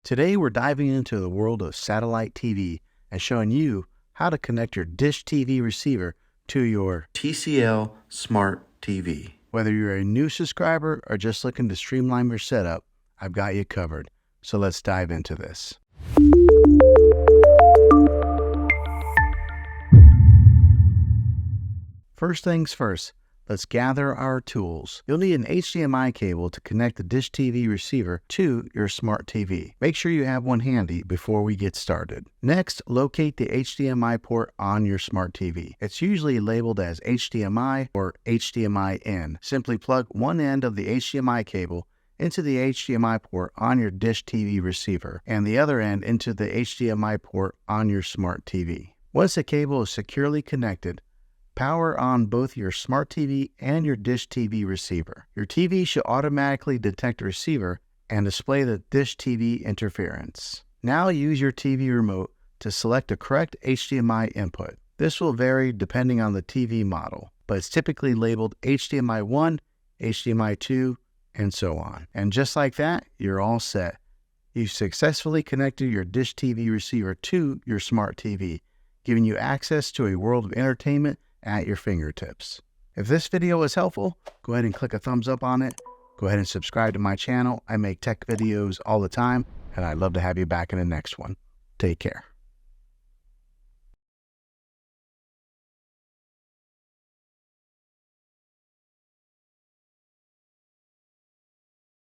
Today we're diving into the world of satellite TV and showing you how to connect your dish TV receiver to your TCL Smart TV. Whether you're a new subscriber or just looking to streamline your setup, I've got you covered. So let's dive into this. First things first, let's gather our tools. You'll need an HDMI cable to connect the dish TV receiver to your smart TV. Make sure you have one handy before we get started. Next, locate the HDMI port on your smart TV. It's usually labeled as HDMI or HDMI in. Simply plug one end of the HDMI cable into the HDMI port on your dish TV receiver and the other end into the HDMI port on your smart TV. Once the cable is securely connected, power on both your smart TV and your dish TV receiver. Your TV should automatically detect the receiver and display the dish TV interference. Now use your TV remote to select the correct HDMI input. This will vary depending on the TV model, but it's typically labeled HDMI 1, HDMI 2, and so on. And just like that, you're all set. You've successfully connected your dish TV receiver to your smart TV, giving you access to a world of entertainment at your fingertips. If this video was helpful, go ahead and click a thumbs up on it. Go ahead and subscribe to my channel. I make tech videos all the time, and I'd love to have you back in the next one. Take care.